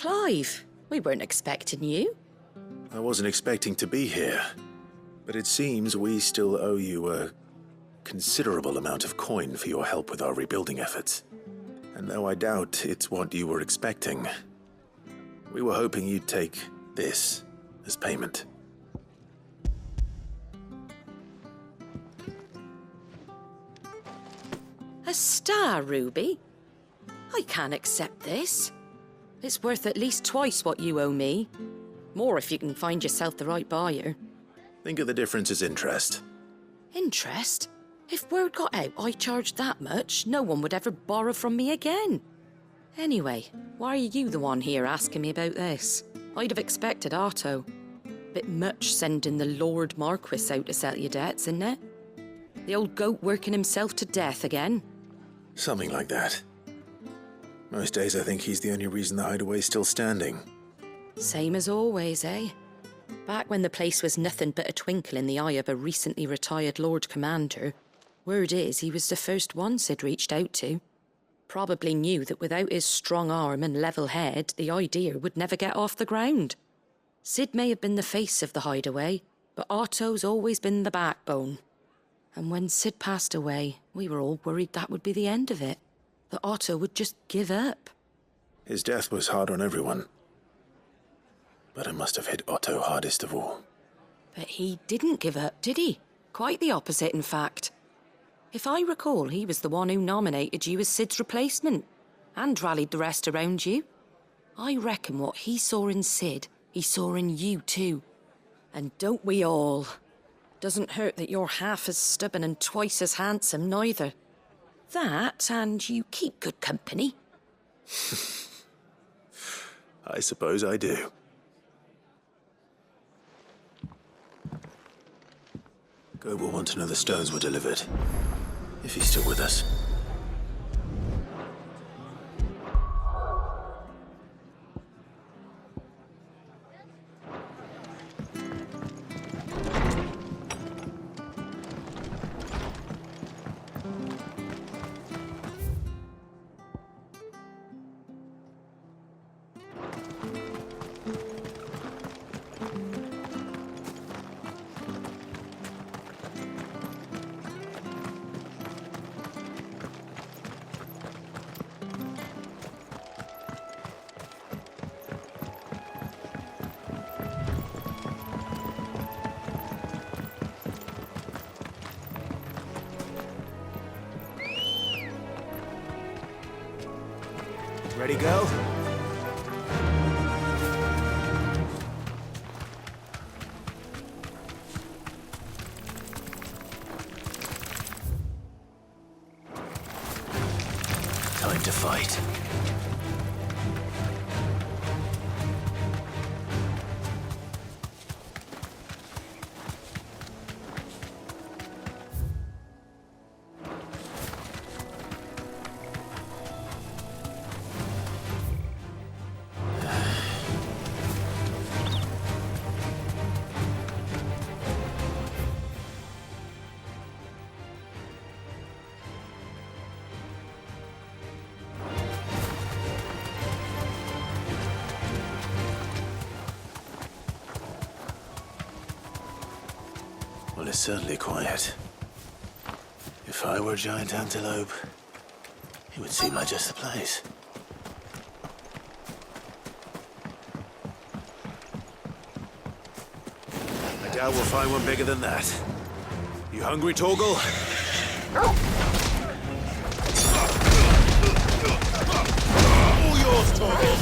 Clive, we weren't expecting you. I wasn't expecting to be here, but it seems we still owe you a considerable amount of coin for your help with our rebuilding efforts. And though I doubt it's what you were expecting, we were hoping you'd take this as payment. A star ruby? I can't accept this. It's worth at least twice what you owe me. More if you can find yourself the right buyer. Think of the difference as interest. Interest? If word got out I charged that much, no one would ever borrow from me again. Anyway, why are you the one here asking me about this? I'd have expected Otto. Bit much sending the Lord Marquis out to settle your debts, isn't it? The old goat working himself to death again. Something like that. Most days I think he's the only reason the hideaway's still standing. Same as always, eh? Back when the place was nothing but a twinkle in the eye of a recently retired Lord Commander, word is he was the first one Sid reached out to. Probably knew that without his strong arm and level head, the idea would never get off the ground. Sid may have been the face of the hideaway, but Otto's always been the backbone. And when Sid passed away, we were all worried that would be the end of it. That Otto would just give up. His death was hard on everyone. But it must have hit Otto hardest of all. But he didn't give up, did he? Quite the opposite, in fact. If I recall, he was the one who nominated you as Sid's replacement, and rallied the rest around you. I reckon what he saw in Sid, he saw in you too. And don't we all? Doesn't hurt that you're half as stubborn and twice as handsome, neither. That, and you keep good company. I suppose I do. Goat will want to know the stones were delivered, if he's still with us. Ready, go? Time to fight. Well, it's certainly quiet. If I were a giant antelope, it would seem like just the place. I doubt we'll find one bigger than that. You hungry, Torgal? All yours, Torgal!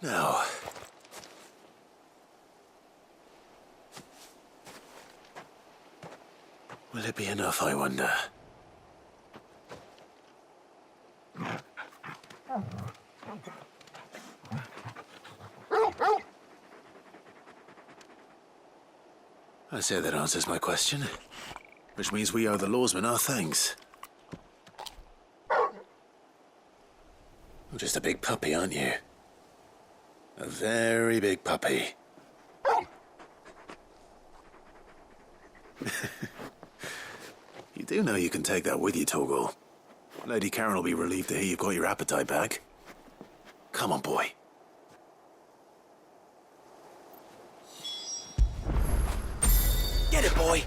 Now, will it be enough, I wonder? I say that answers my question, which means we owe the lawsman our thanks. You're just a big puppy, aren't you? A very big puppy. You do know you can take that with you, Torgal. Lady Karen will be relieved to hear you've got your appetite back. Come on, boy. Get it, boy!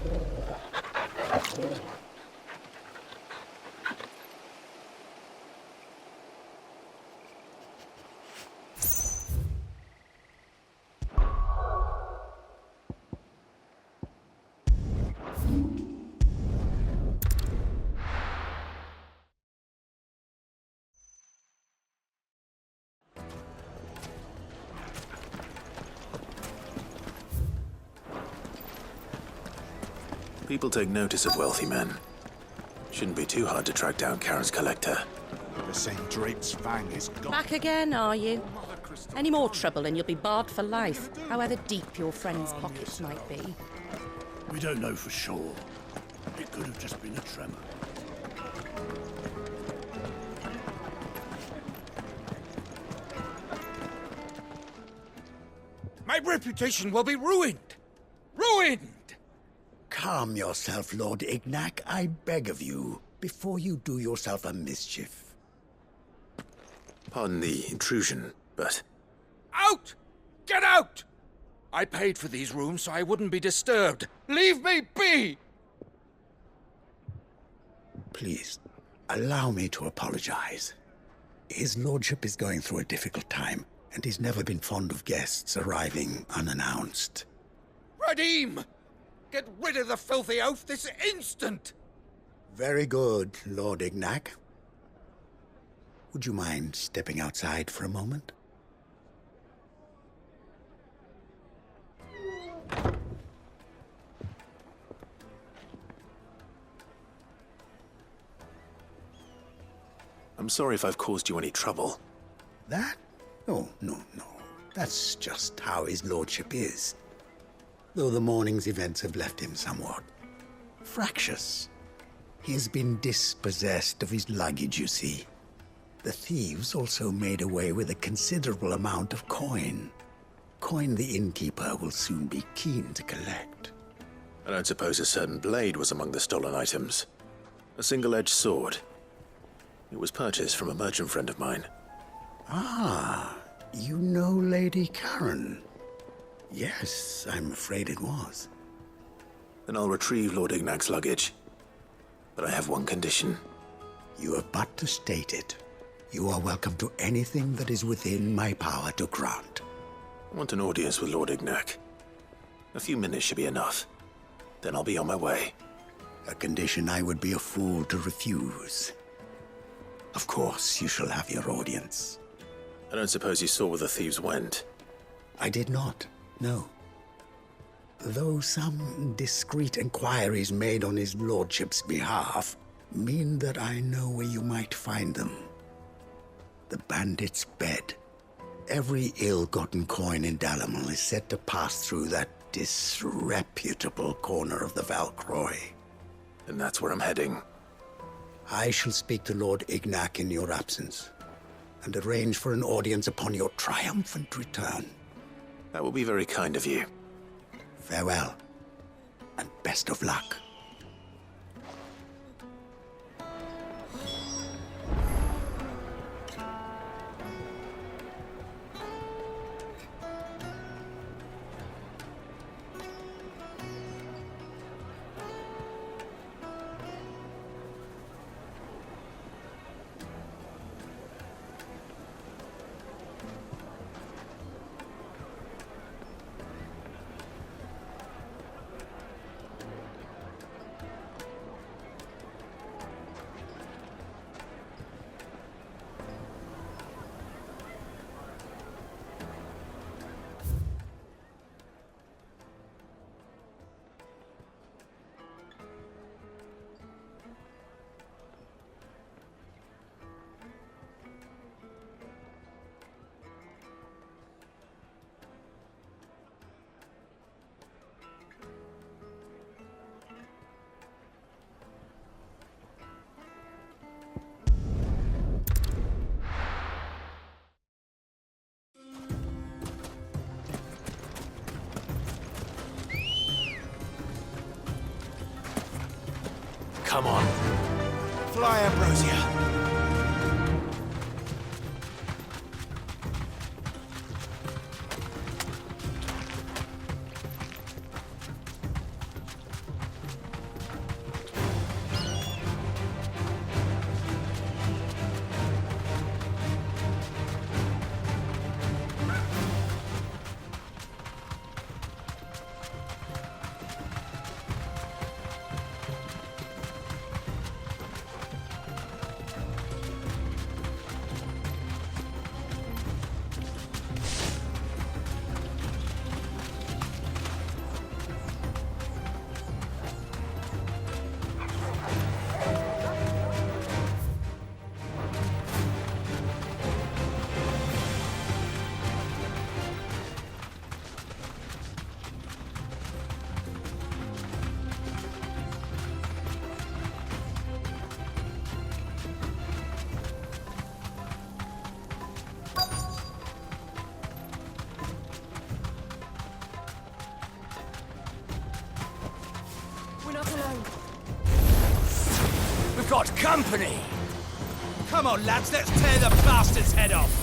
People take notice of wealthy men. Shouldn't be too hard to track down Karen's collector. The St. Drape's fang is gone. Back again, are you? Any more trouble and you'll be barred for life, however deep your friend's pockets might be. We don't know for sure. It could have just been a tremor. My reputation will be ruined! Ruined! Calm yourself, Lord Ignac, I beg of you, before you do yourself a mischief. Pardon the intrusion, but... Out! Get out! I paid for these rooms so I wouldn't be disturbed. Leave me be! Please, allow me to apologize. His lordship is going through a difficult time, and he's never been fond of guests arriving unannounced. Radim! Get rid of the filthy oaf this instant! Very good, Lord Ignac. Would you mind stepping outside for a moment? I'm sorry if I've caused you any trouble. That? Oh, no. That's just how his lordship is. Though the morning's events have left him somewhat fractious. He has been dispossessed of his luggage, you see. The thieves also made away with a considerable amount of coin. Coin the innkeeper will soon be keen to collect. I don't suppose a certain blade was among the stolen items. A single-edged sword. It was purchased from a merchant friend of mine. Ah, you know Lady Karen. Yes, I'm afraid it was. Then I'll retrieve Lord Ignac's luggage. But I have one condition. You have but to state it. You are welcome to anything that is within my power to grant. I want an audience with Lord Ignac. A few minutes should be enough. Then I'll be on my way. A condition I would be a fool to refuse. Of course, you shall have your audience. I don't suppose you saw where the thieves went. I did not, no. Though some discreet inquiries made on his lordship's behalf mean that I know where you might find them. The bandit's bed. Every ill-gotten coin in Dalamil is said to pass through that disreputable corner of the Valcroy. And that's where I'm heading. I shall speak to Lord Ignac in your absence, and arrange for an audience upon your triumphant return. That will be very kind of you. Farewell, and best of luck. come on. Fly, Ambrosia. We've got company! Come on, lads, let's tear the bastard's head off!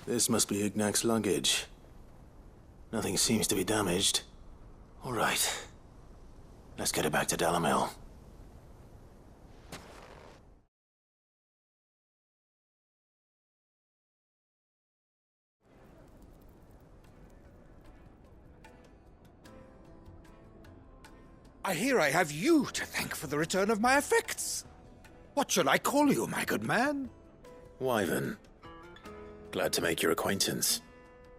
This must be Ignac's luggage. Nothing seems to be damaged. All right. Let's get it back to Dalamil. I hear I have you to thank for the return of my effects. What shall I call you, my good man? Wyvern. Glad to make your acquaintance.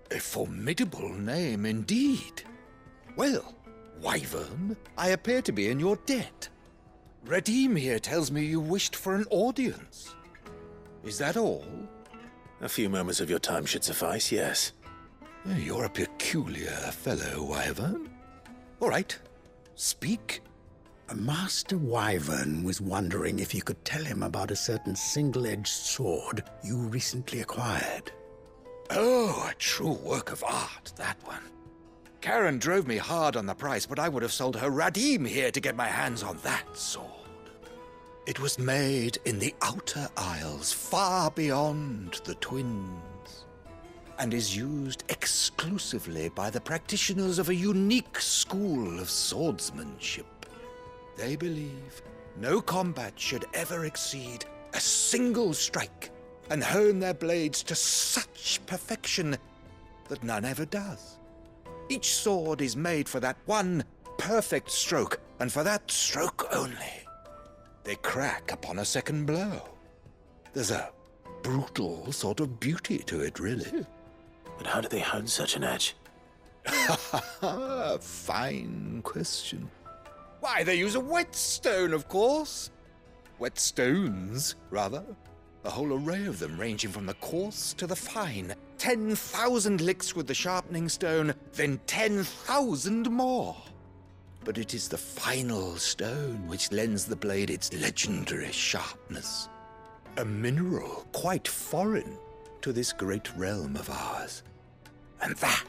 A formidable name indeed. Well, Wyvern, I appear to be in your debt. Redeem here tells me you wished for an audience. Is that all? A few moments of your time should suffice, yes. You're a peculiar fellow, Wyvern. All right, speak. Master Wyvern was wondering if you could tell him about a certain single-edged sword you recently acquired. Oh, a true work of art, that one. Karen drove me hard on the price, but I would have sold her Radim here to get my hands on that sword. It was made in the Outer Isles, far beyond the Twins, and is used exclusively by the practitioners of a unique school of swordsmanship. They believe no combat should ever exceed a single strike, and hone their blades to such perfection that none ever does. Each sword is made for that one perfect stroke, and for that stroke only. They crack upon a second blow. There's a brutal sort of beauty to it, really. But how do they hone such an edge? Fine question. Why, they use a whetstone, of course. Whetstones, rather. A whole array of them ranging from the coarse to the fine, 10,000 licks with the sharpening stone, then 10,000 more. But it is the final stone which lends the blade its legendary sharpness. A mineral quite foreign to this great realm of ours. And that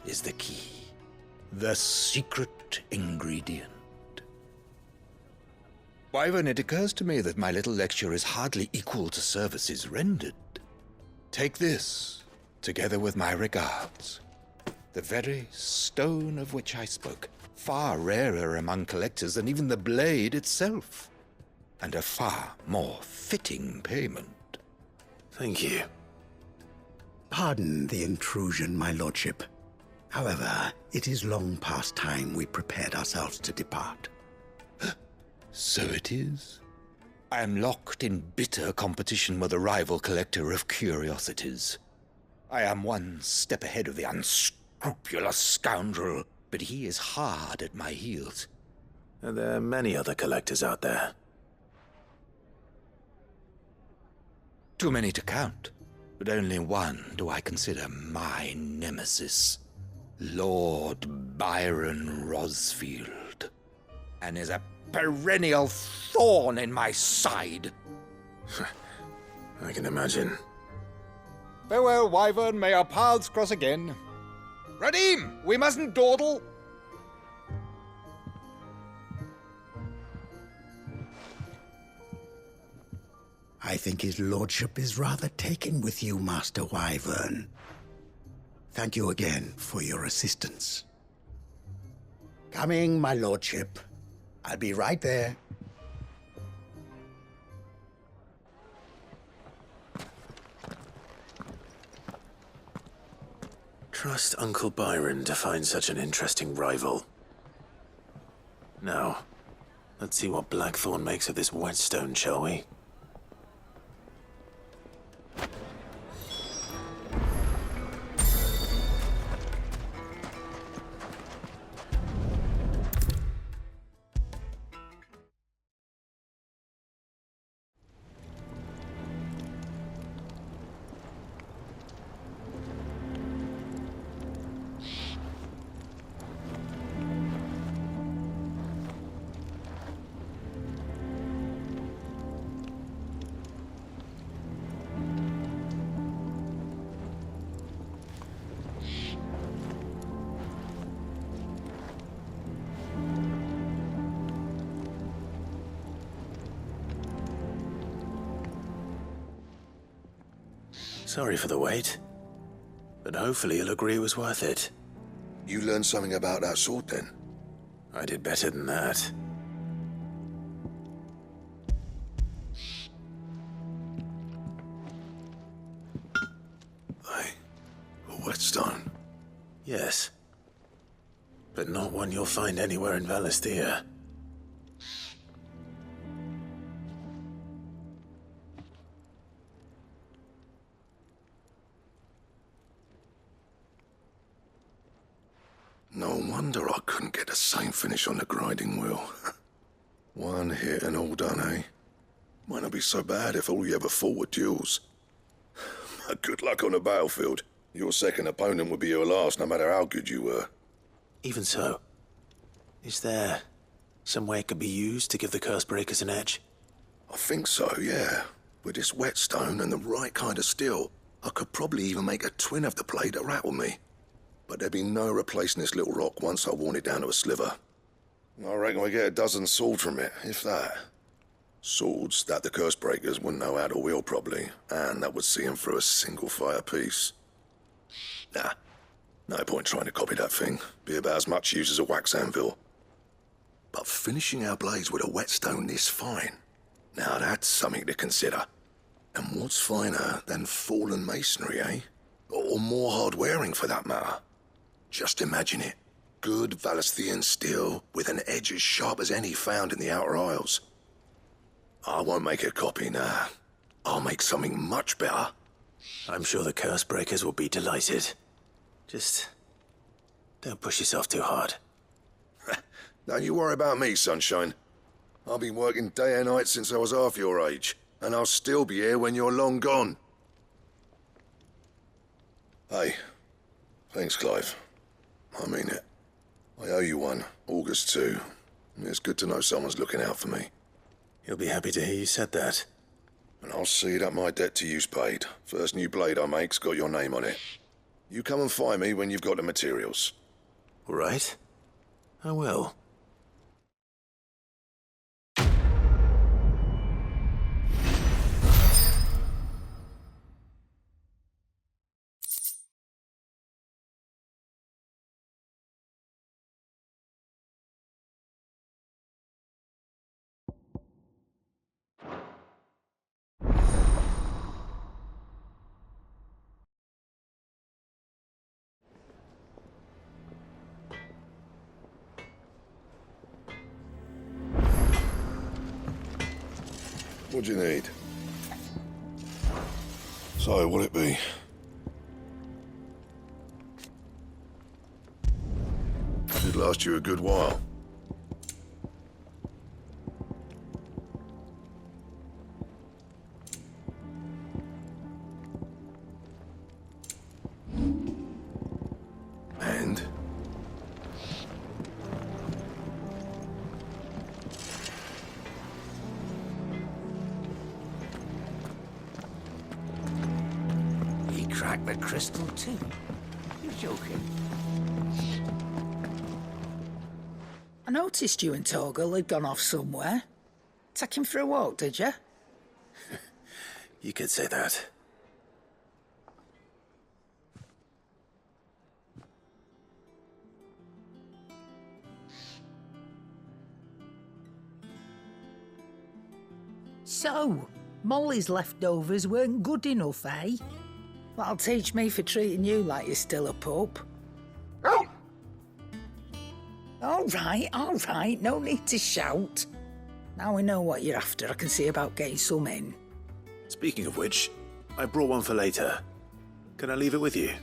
is the key. The secret ingredient. Wyvern, it occurs to me that my little lecture is hardly equal to services rendered. Take this, together with my regards. The very stone of which I spoke, far rarer among collectors than even the blade itself, and a far more fitting payment. Thank you. Pardon the intrusion, my lordship. However, it is long past time we prepared ourselves to depart. So it is. I am locked in bitter competition with a rival collector of curiosities. I am one step ahead of the unscrupulous scoundrel, but he is hard at my heels. Are there many other collectors out there? Too many to count, but only one do I consider my nemesis. Lord Byron Rosfield. And is a perennial thorn in my side. I can imagine. Farewell, Wyvern. May our paths cross again. Radim, we mustn't dawdle. I think his lordship is rather taken with you, Master Wyvern. Thank you again for your assistance. Coming, my lordship. I'll be right there. Trust Uncle Byron to find such an interesting rival. Now, let's see what Blackthorn makes of this whetstone, shall we? Sorry for the wait, but hopefully you'll agree it was worth it. You learned something about that sword, then? I did better than that. A whetstone? Yes. But not one you'll find anywhere in Valisthea. No wonder I couldn't get the same finish on the grinding wheel. One hit and all done, eh? Might not be so bad if all you ever fought were duels. But good luck on the battlefield. Your second opponent would be your last, no matter how good you were. Even so, is there some way it could be used to give the Cursebreakers an edge? I think so, yeah. With this whetstone and the right kind of steel, I could probably even make a twin of the blade that rattled me. But there'd be no replacing this little rock once I worn it down to a sliver. I reckon we get a dozen swords from it, if that. Swords that the Cursebreakers wouldn't know how to wield properly, and that would see them through a single fire piece. Nah, no point trying to copy that thing. Be about as much use as a wax anvil. But finishing our blades with a whetstone this fine, now that's something to consider. And what's finer than fallen masonry, eh? Or more hard-wearing, for that matter. Just imagine it. Good Valisthean steel with an edge as sharp as any found in the Outer Isles. I won't make a copy, nah. I'll make something much better. I'm sure the Cursebreakers will be delighted. Just don't push yourself too hard. Don't you worry about me, sunshine. I've been working day and night since I was half your age, and I'll still be here when you're long gone. Hey, thanks, Clive. I mean it. I owe you one, August too. It's good to know someone's looking out for me. He'll be happy to hear you said that. And I'll see that my debt to you's paid. First new blade I make's got your name on it. You come and find me when you've got the materials. All right. I will. What do you need? So, what'll it be? It'd last you a good while. And? He cracked the crystal too. You're joking. I noticed you and Torgal had gone off somewhere. Take him for a walk, did you? You could say that. So, Molly's leftovers weren't good enough, eh? That'll teach me for treating you like you're still a pup. All right, no need to shout. Now we know what you're after, I can see about getting some in. Speaking of which, I brought one for later. Can I leave it with you?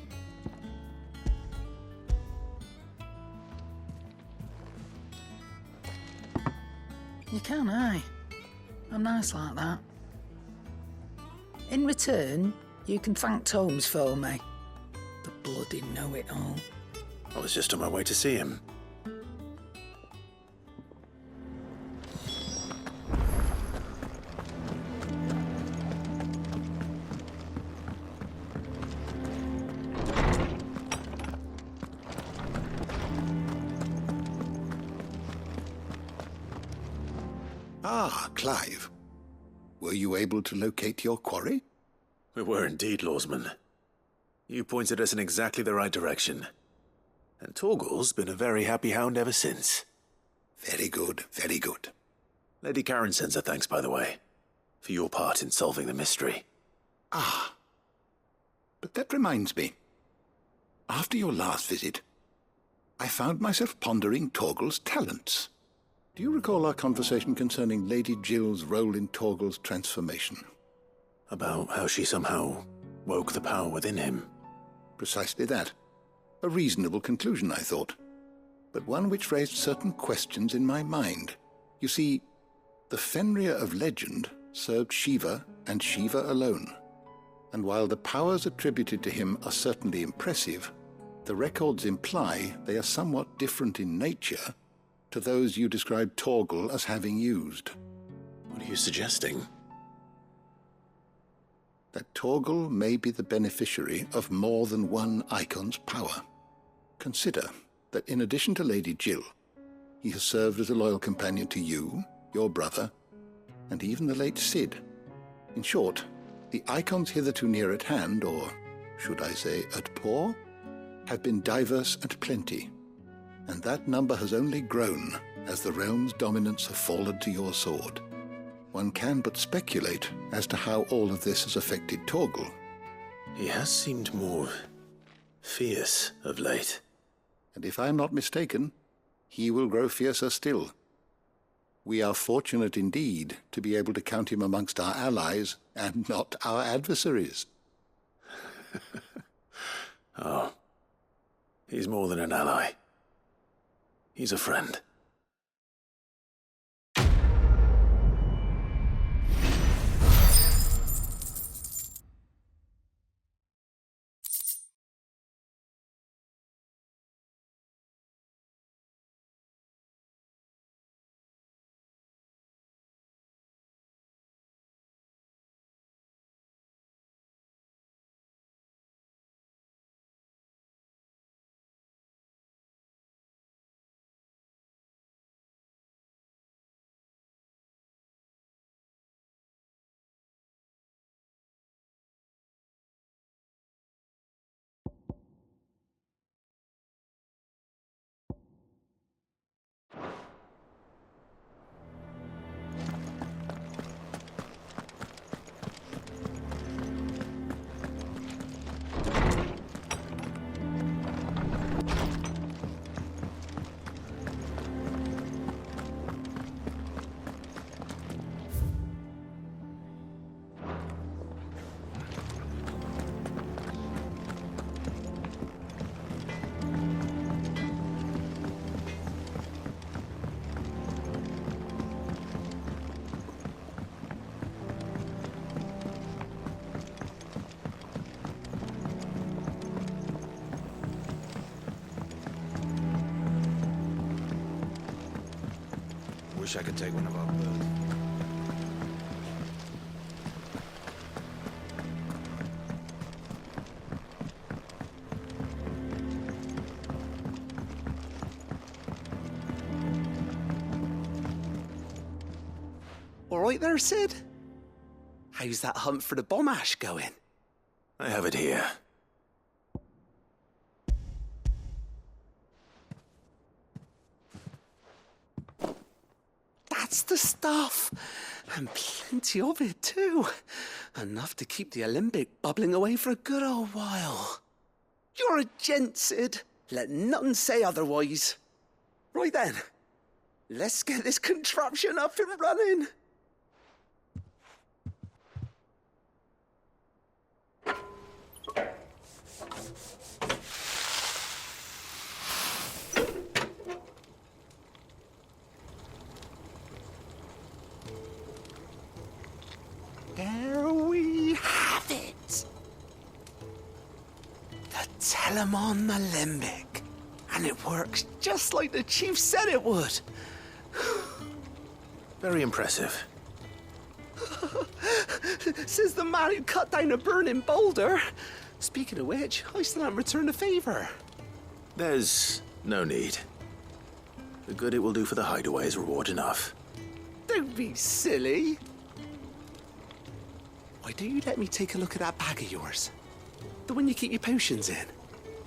You can, aye. I'm nice like that. In return, you can thank Tomes for me. The bloody know-it-all. I was just on my way to see him. Ah, Clive. Were you able to locate your quarry? We were indeed, Lawsman. You pointed us in exactly the right direction. And Torgal's been a very happy hound ever since. Very good, very good. Lady Karen sends her thanks, by the way, for your part in solving the mystery. Ah. But that reminds me. After your last visit, I found myself pondering Torgal's talents. Do you recall our conversation concerning Lady Jill's role in Torgal's transformation? About how she somehow woke the power within him. Precisely that. A reasonable conclusion, I thought, but one which raised certain questions in my mind. You see, the Fenrir of legend served Shiva and Shiva alone, and while the powers attributed to him are certainly impressive, the records imply they are somewhat different in nature to those you described Torgal as having used. What are you suggesting? That Torgal may be the beneficiary of more than one icon's power. Consider that in addition to Lady Jill, he has served as a loyal companion to you, your brother, and even the late Cid. In short, the icons hitherto near at hand, or should I say at paw, have been diverse and plenty, and that number has only grown as the realm's dominance have fallen to your sword. One can but speculate as to how all of this has affected Torgal. He has seemed more fierce of late. And if I am not mistaken, he will grow fiercer still. We are fortunate indeed to be able to count him amongst our allies and not our adversaries. Oh, he's more than an ally. He's a friend. Wish I could take one of our birds. All right there, Sid? How's that hunt for the bomb ash going? I have it here. That's the stuff. And plenty of it, too. Enough to keep the Alembic bubbling away for a good old while. You're a gent, Sid. Let none say otherwise. Right then, let's get this contraption up and running. There we have it. The Telemon Alembic. And it works just like the chief said it would. Very impressive. Says the man who cut down a burning boulder. Speaking of which, I still haven't returned the favor. There's no need. The good it will do for the hideaway is reward enough. Don't be silly. Why don't you let me take a look at that bag of yours? The one you keep your potions in.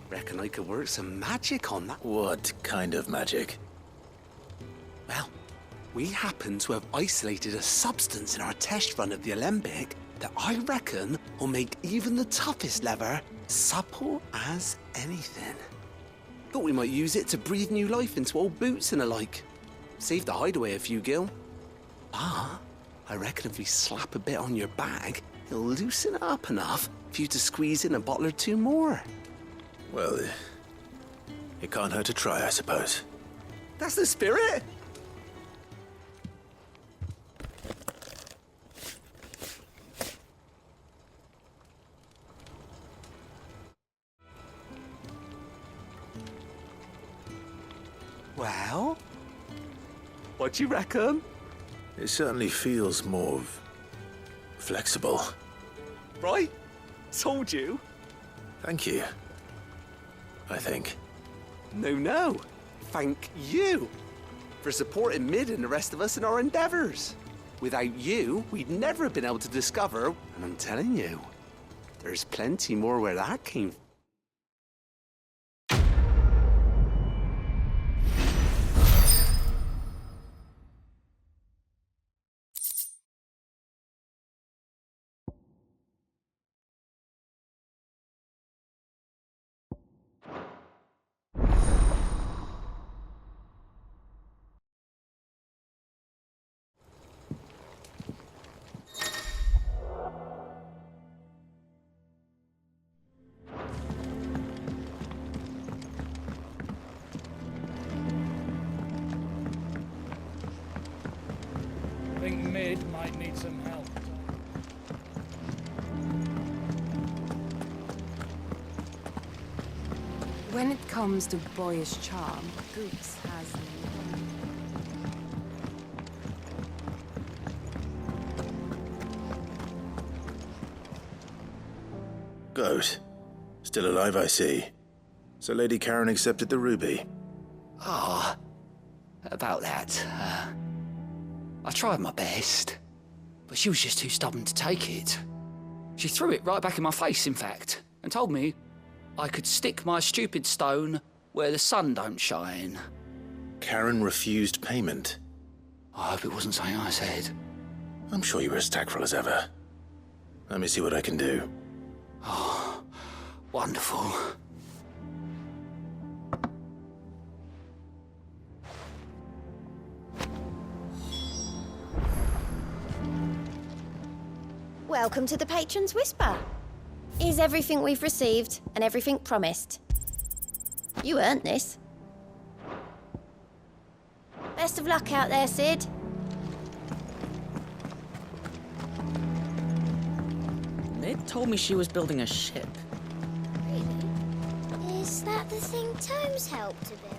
Reckon I could work some magic on that. What kind of magic? Well, we happen to have isolated a substance in our test run of the Alembic that I reckon will make even the toughest leather supple as anything. Thought we might use it to breathe new life into old boots and the like. Save the hideaway a few gil. Ah, I reckon if we slap a bit on your bag, it'll loosen it up enough for you to squeeze in a bottle or two more. Well, it can't hurt to try, I suppose. That's the spirit. Well, what do you reckon? It certainly feels more flexible. Right? Told you. Thank you. I think. No. Thank you for supporting Mid and the rest of us in our endeavors. Without you, we'd never have been able to discover, and I'm telling you, there's plenty more where that came from. I think Mid might need some help. When it comes to boyish charm, Goose has them. Goat. Still alive, I see. So Lady Karen accepted the ruby. Ah, about that. I tried my best, but she was just too stubborn to take it. She threw it right back in my face, in fact, and told me I could stick my stupid stone where the sun don't shine. Karen refused payment. I hope it wasn't something I said. I'm sure you were as tactful as ever. Let me see what I can do. Oh, wonderful. Welcome to the Patron's Whisper. Is everything we've received and everything promised? You earned this. Best of luck out there, Sid. Mid told me she was building a ship. Really? Is that the thing Tomes helped to build?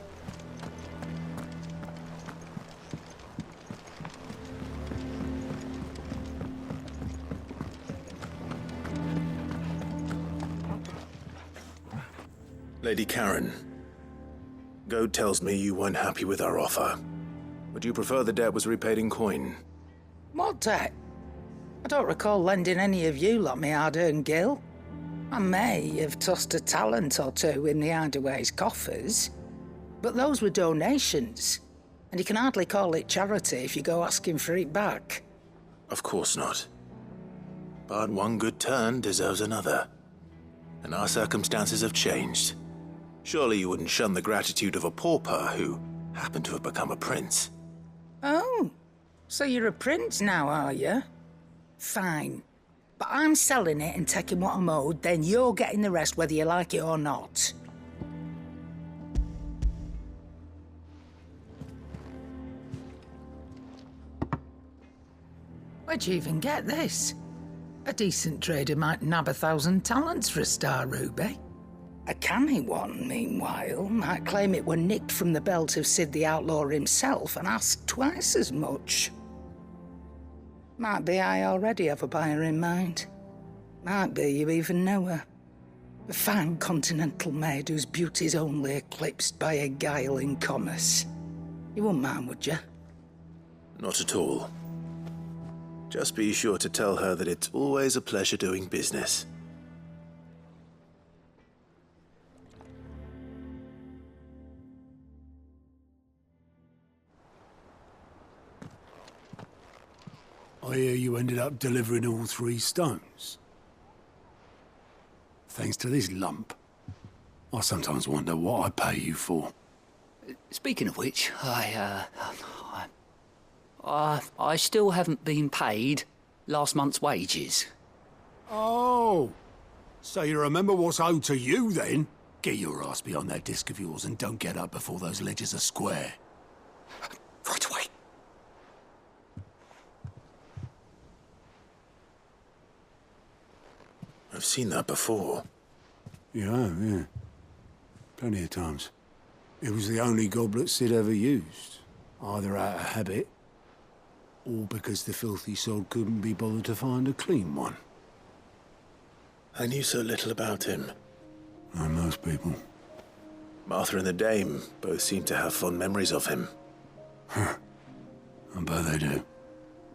Lady Karen, Goad tells me you weren't happy with our offer. Would you prefer the debt was repaid in coin? What debt? I don't recall lending any of you lot me hard-earned gil. I may have tossed a talent or two in the Hideaway's coffers, but those were donations, and you can hardly call it charity if you go asking for it back. Of course not. But one good turn deserves another. And our circumstances have changed. Surely you wouldn't shun the gratitude of a pauper who happened to have become a prince. Oh, so you're a prince now, are you? Fine. But I'm selling it and taking what I'm owed, then you're getting the rest whether you like it or not. Where'd you even get this? A decent trader might nab 1,000 talents for a star ruby. A canny one, meanwhile, might claim it were nicked from the belt of Sid the Outlaw himself and ask twice as much. Might be I already have a buyer in mind. Might be you even know her. A fine continental maid whose beauty's only eclipsed by a guile in commerce. You wouldn't mind, would you? Not at all. Just be sure to tell her that it's always a pleasure doing business. I hear you ended up delivering all 3 stones. Thanks to this lump. I sometimes wonder what I pay you for. Speaking of which, I still haven't been paid last month's wages. Oh, so you remember what's owed to you then? Get your ass behind that disc of yours and don't get up before those ledgers are square. Right away. I've seen that before. Yeah. Plenty of times. It was the only goblet Sid ever used. Either out of habit, or because the filthy sod couldn't be bothered to find a clean one. I knew so little about him. Like most people. Martha and the Dame both seem to have fond memories of him. I bet they do.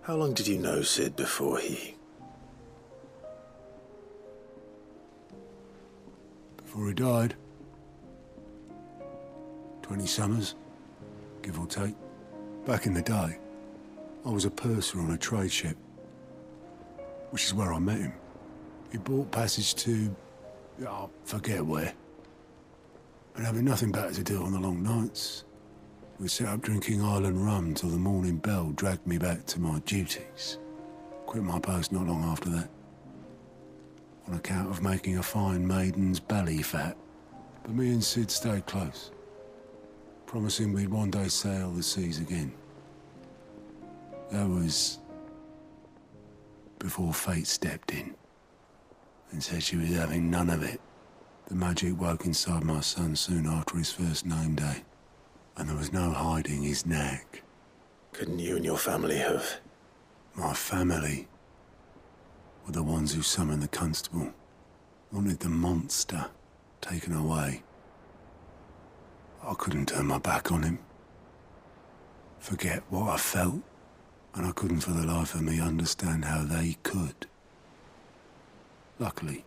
How long did you know Sid before Before he died? 20 summers, give or take. Back in the day, I was a purser on a trade ship, which is where I met him. He bought passage to, I forget where. And having nothing better to do on the long nights, we set up drinking island rum till the morning bell dragged me back to my duties. Quit my post not long after that, on account of making a fine maiden's belly fat. But me and Sid stayed close, promising we'd one day sail the seas again. That was before fate stepped in and said she was having none of it. The magic woke inside my son soon after his first name day, and there was no hiding his knack. Couldn't you and your family have? My family were the ones who summoned the constable, wanted the monster taken away. I couldn't turn my back on him, forget what I felt, and I couldn't for the life of me understand how they could. Luckily,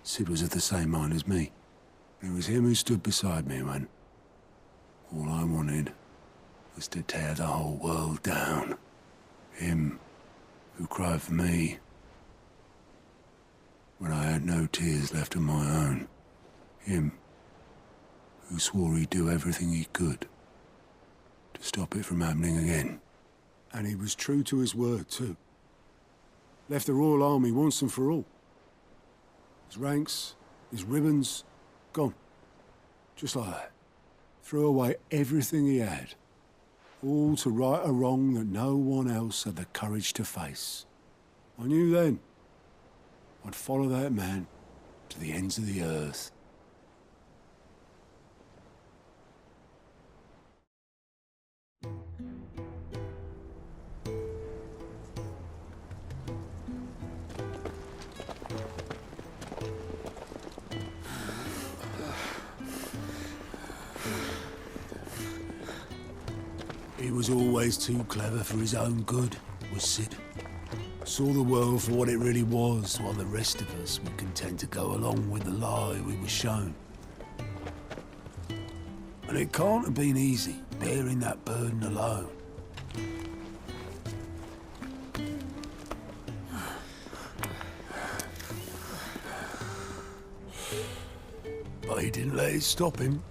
Sid was of the same mind as me. It was him who stood beside me when all I wanted was to tear the whole world down. Him who cried for me when I had no tears left of my own. Him who swore he'd do everything he could to stop it from happening again. And he was true to his word, too. Left the Royal Army once and for all. His ranks, his ribbons, gone. Just like that. Threw away everything he had. All to right a wrong that no one else had the courage to face. I knew then I'd follow that man to the ends of the earth. He was always too clever for his own good, was Sid. Saw the world for what it really was, while the rest of us were content to go along with the lie we were shown. And it can't have been easy, bearing that burden alone. But he didn't let it stop him.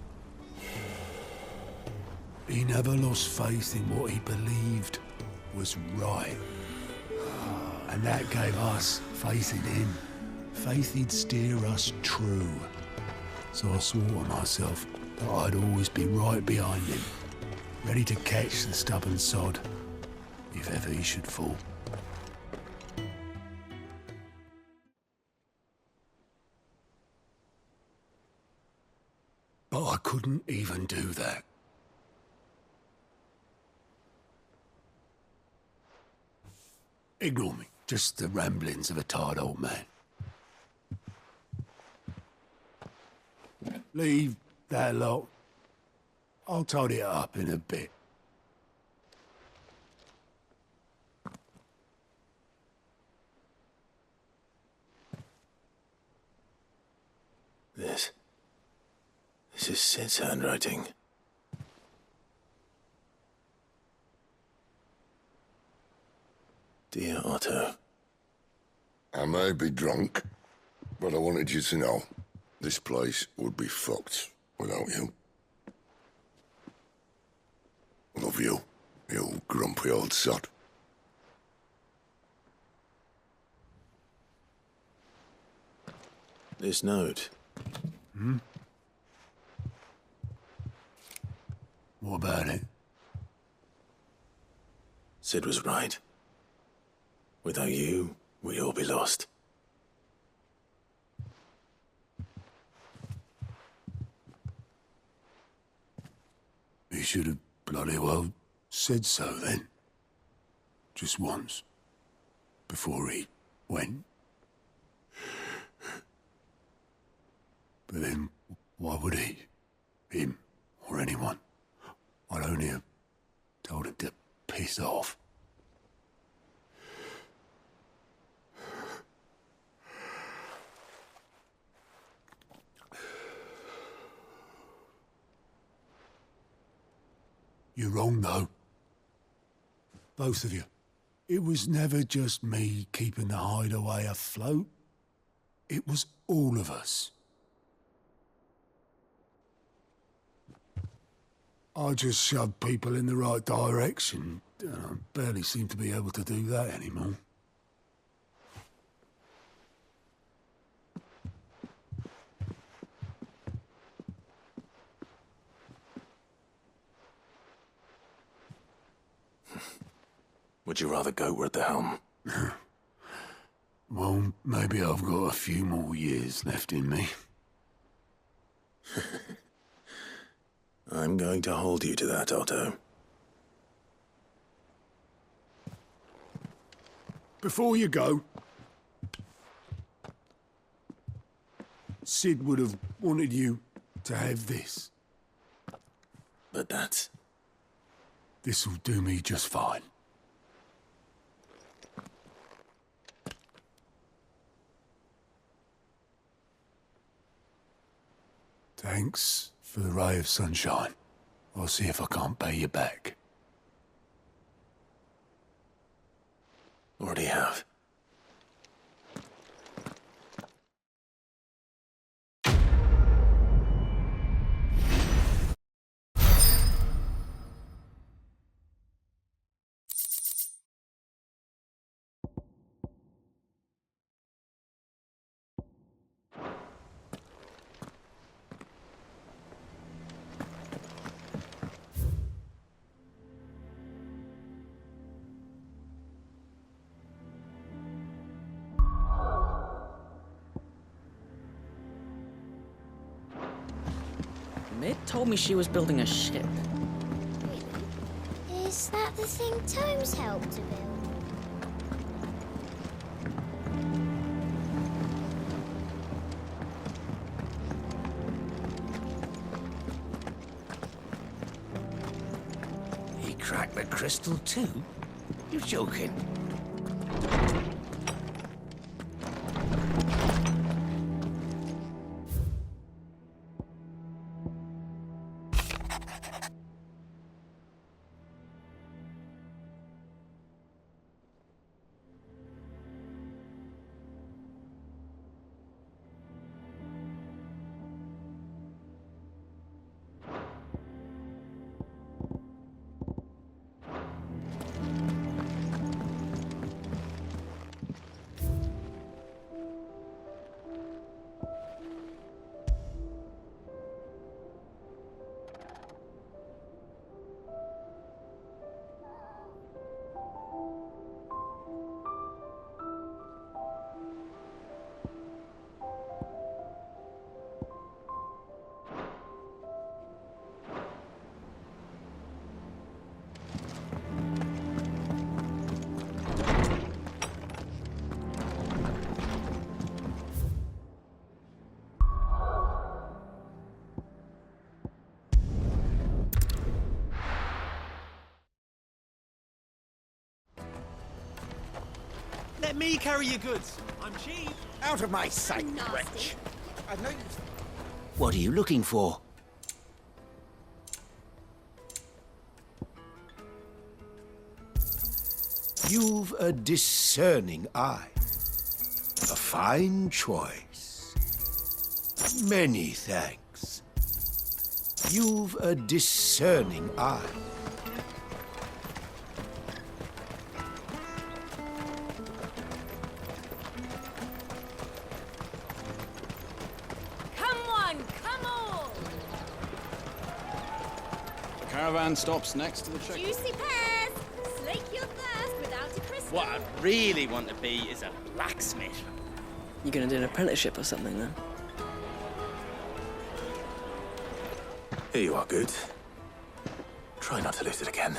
He never lost faith in what he believed was right. And that gave us faith in him. Faith he'd steer us true. So I swore to myself that I'd always be right behind him, ready to catch the stubborn sod, if ever he should fall. But I couldn't even do that. Ignore me. Just the ramblings of a tired old man. Leave that lot. I'll tidy it up in a bit. This is Sid's handwriting. Dear Otto. I may be drunk, but I wanted you to know this place would be fucked without you. Love you, you grumpy old sod. This note. Hmm? What about it? Sid was right. Without you, we'd all be lost. He should have bloody well said so then. Just once. Before he went. But then, why would he? Him, or anyone? I'd only have told him to piss off. You're wrong, though. Both of you. It was never just me keeping the hideaway afloat. It was all of us. I just shoved people in the right direction, and I barely seem to be able to do that anymore. Would you rather goat were at the helm? Well, maybe I've got a few more years left in me. I'm going to hold you to that, Otto. Before you go, Sid would have wanted you to have this. But that's... This'll do me just fine. Thanks for the ray of sunshine. I'll see if I can't pay you back. Already have. Mid told me she was building a ship. Really? Is that the thing Tomes helped to build? He crack the crystal too? You're joking. Let me carry your goods. I'm cheap. Out of my sight, wretch. I've no use. What are you looking for? You've a discerning eye. A fine choice. Many thanks. You've a discerning eye. Caravan stops next to the check. Juicy pears! Slake your thirst without a crystal. What I really want to be is a blacksmith. You gonna do an apprenticeship or something then? Here you are, Good. Try not to lose it again.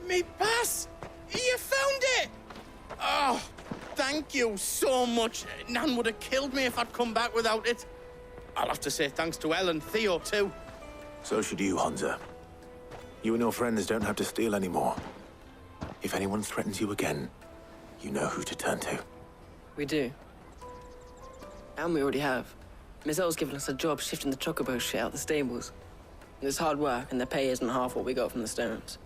Me pass! You found it! Oh, thank you so much. Nan would have killed me if I'd come back without it. I'll have to say thanks to Elle and Theo, too. So should you, Honza. You and your friends don't have to steal anymore. If anyone threatens you again, you know who to turn to. We do. And we already have. Miss Elle's given us a job shifting the chocobo shit out the stables. It's hard work, and the pay isn't half what we got from the Stones.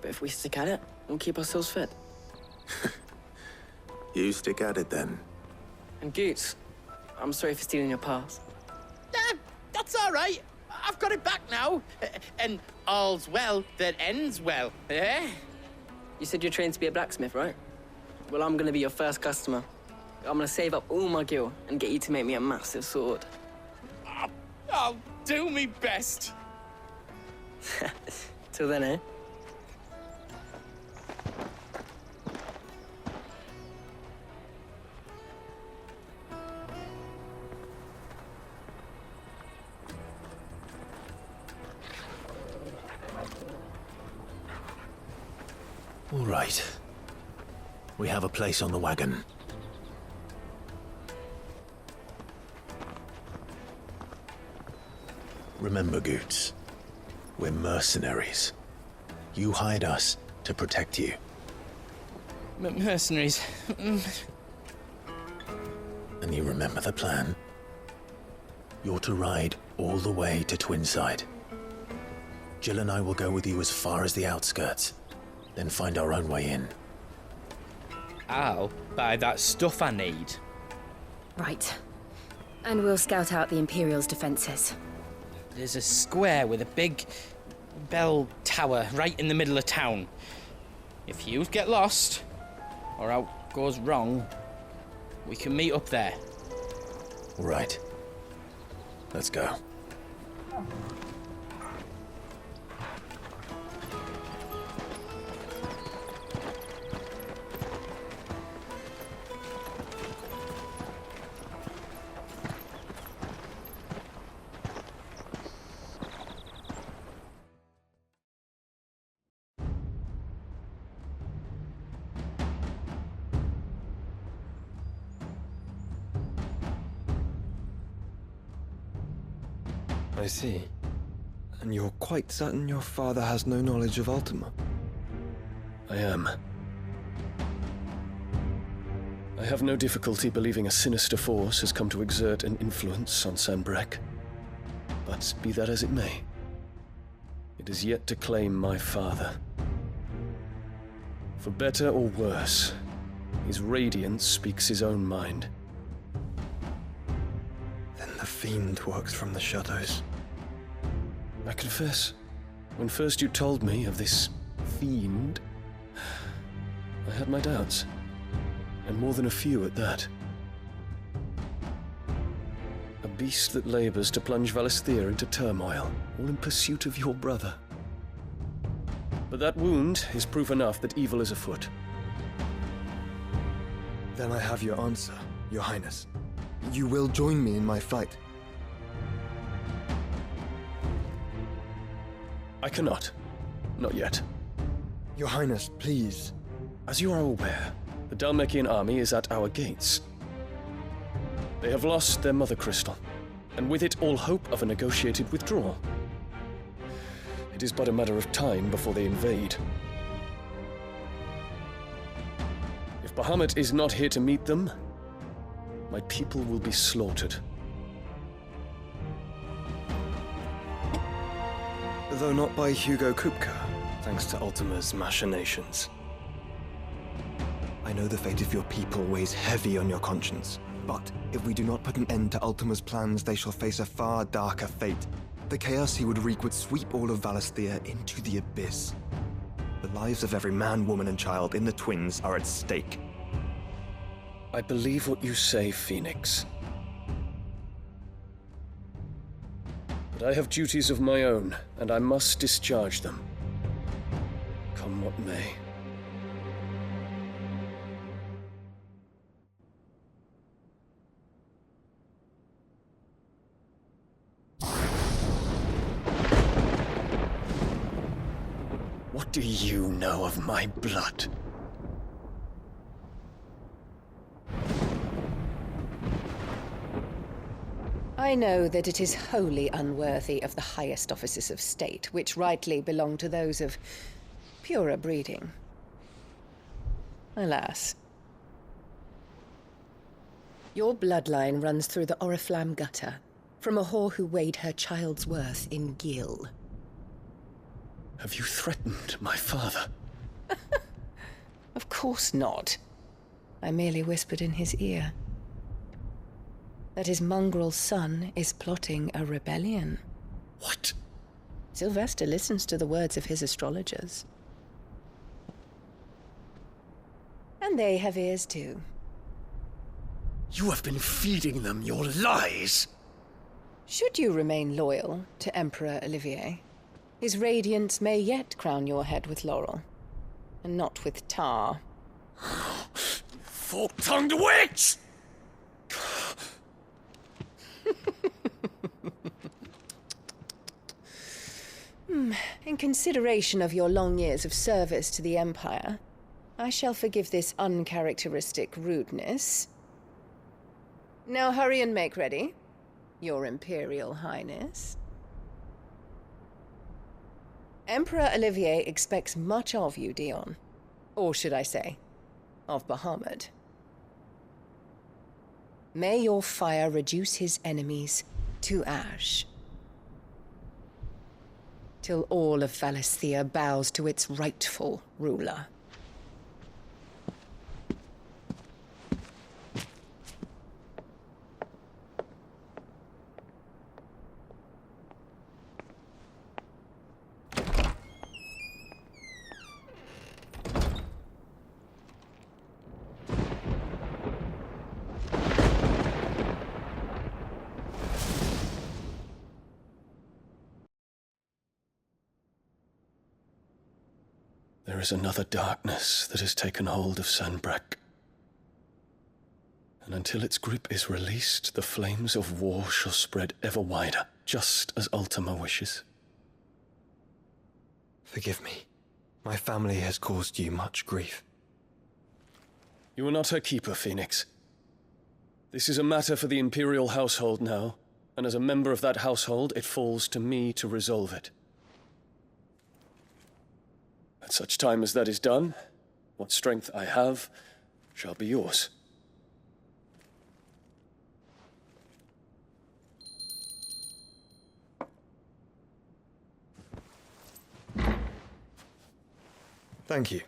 But if we stick at it, we'll keep ourselves fit. You stick at it, then. And Goots, I'm sorry for stealing your pass. That's all right. I've got it back now. And all's well that ends well, eh? You said you're trained to be a blacksmith, right? Well, I'm gonna be your first customer. I'm gonna save up all my gil and get you to make me a massive sword. I'll do me best. Till then, eh? All right. We have a place on the wagon. Remember, Goots, we're mercenaries. You hired us to protect you. Mercenaries. And you remember the plan? You're to ride all the way to Twinside. Jill and I will go with you as far as the outskirts, then find our own way in. I'll buy that stuff I need. Right. And we'll scout out the Imperial's defenses. There's a square with a big bell tower right in the middle of town. If you get lost, or out goes wrong, we can meet up there. All right. Let's go. I see. And you're quite certain your father has no knowledge of Ultima? I am. I have no difficulty believing a sinister force has come to exert an influence on Sanbreque. But be that as it may, it is yet to claim my father. For better or worse, his radiance speaks his own mind. Then the fiend works from the shadows. I confess, when first you told me of this fiend, I had my doubts, and more than a few at that. A beast that labors to plunge Valisthea into turmoil, all in pursuit of your brother. But that wound is proof enough that evil is afoot. Then I have your answer, Your Highness. You will join me in my fight. I cannot. Not yet. Your Highness, please. As you are aware, the Dhalmekian army is at our gates. They have lost their mother crystal, and with it all hope of a negotiated withdrawal. It is but a matter of time before they invade. If Bahamut is not here to meet them, my people will be slaughtered. Though not by Hugo Kupka, thanks to Ultima's machinations. I know the fate of your people weighs heavy on your conscience, but if we do not put an end to Ultima's plans, they shall face a far darker fate. The chaos he would wreak would sweep all of Valisthea into the abyss. The lives of every man, woman, and child in the Twins are at stake. I believe what you say, Phoenix. But I have duties of my own, and I must discharge them. Come what may. What do you know of my blood? I know that it is wholly unworthy of the highest offices of state, which rightly belong to those of purer breeding. Alas. Your bloodline runs through the Oriflamme gutter, from a whore who weighed her child's worth in gil. Have you threatened my father? Of course not. I merely whispered in his ear that his mongrel son is plotting a rebellion. What? Sylvester listens to the words of his astrologers. And they have ears too. You have been feeding them your lies! Should you remain loyal to Emperor Olivier, his radiance may yet crown your head with laurel, and not with tar. Fork-tongued witch! In consideration of your long years of service to the Empire, I shall forgive this uncharacteristic rudeness. Now hurry and make ready, Your Imperial Highness. Emperor Olivier expects much of you, Dion. Or should I say, of Bahamut. May your fire reduce his enemies to ash, till all of Valisthea bows to its rightful ruler. There is another darkness that has taken hold of Sanbreque. And until its grip is released, the flames of war shall spread ever wider, just as Ultima wishes. Forgive me. My family has caused you much grief. You are not her keeper, Phoenix. This is a matter for the Imperial household now, and as a member of that household, it falls to me to resolve it. At such time as that is done, what strength I have shall be yours. Thank you,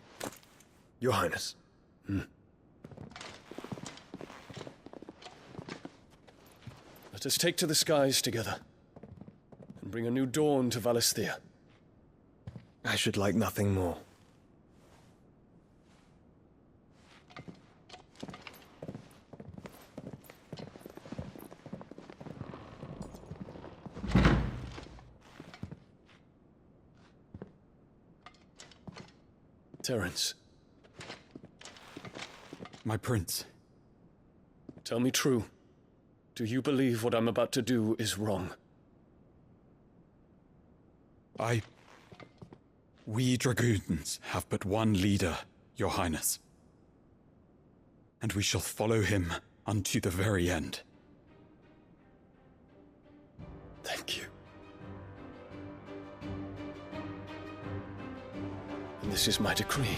Your Highness. Let us take to the skies together, and bring a new dawn to Valisthea. I should like nothing more. Terence. My prince. Tell me true. Do you believe what I'm about to do is wrong? We dragoons have but one leader, Your Highness. And we shall follow him unto the very end. Thank you. And this is my decree.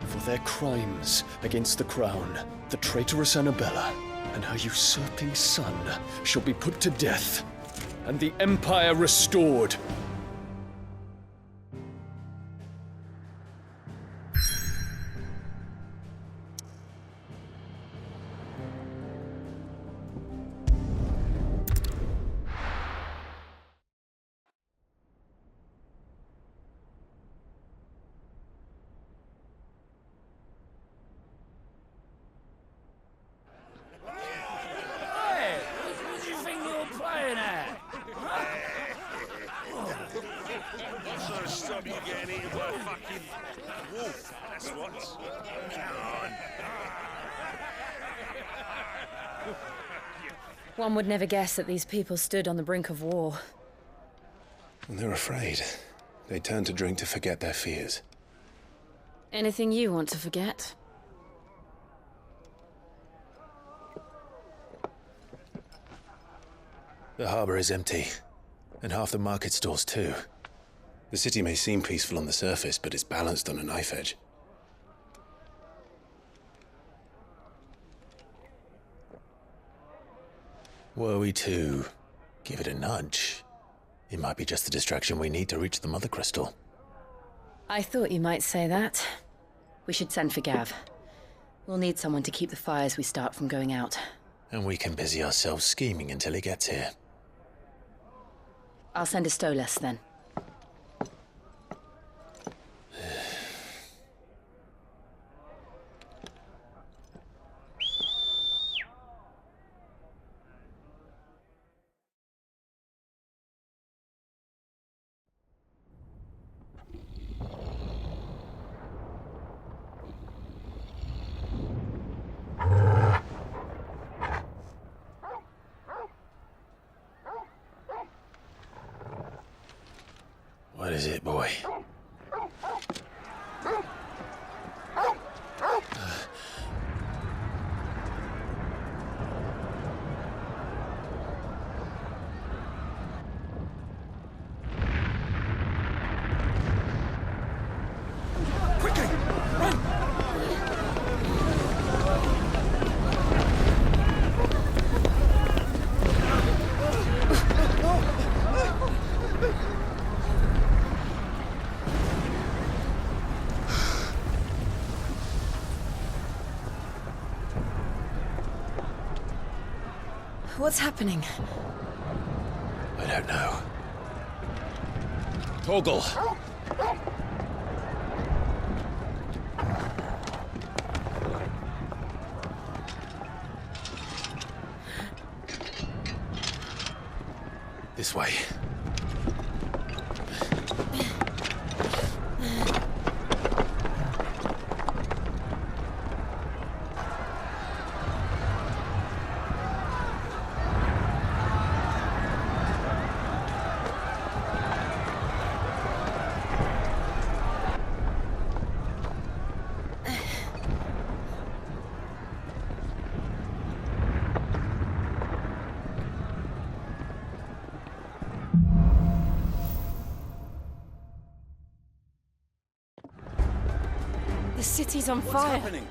For their crimes against the crown, the traitorous Annabella and her usurping son shall be put to death, and the Empire restored. One would never guess that these people stood on the brink of war. They're afraid. They turn to drink to forget their fears. Anything you want to forget? The harbor is empty, and half the market stalls too. The city may seem peaceful on the surface, but it's balanced on a knife edge. Were we to give it a nudge, it might be just the distraction we need to reach the Mother Crystal. I thought you might say that. We should send for Gav. We'll need someone to keep the fires we start from going out. And we can busy ourselves scheming until he gets here. I'll send a Stolas then. What is it, boy? What's happening? I don't know. Torgal! This way. The city's on What's fire. happening?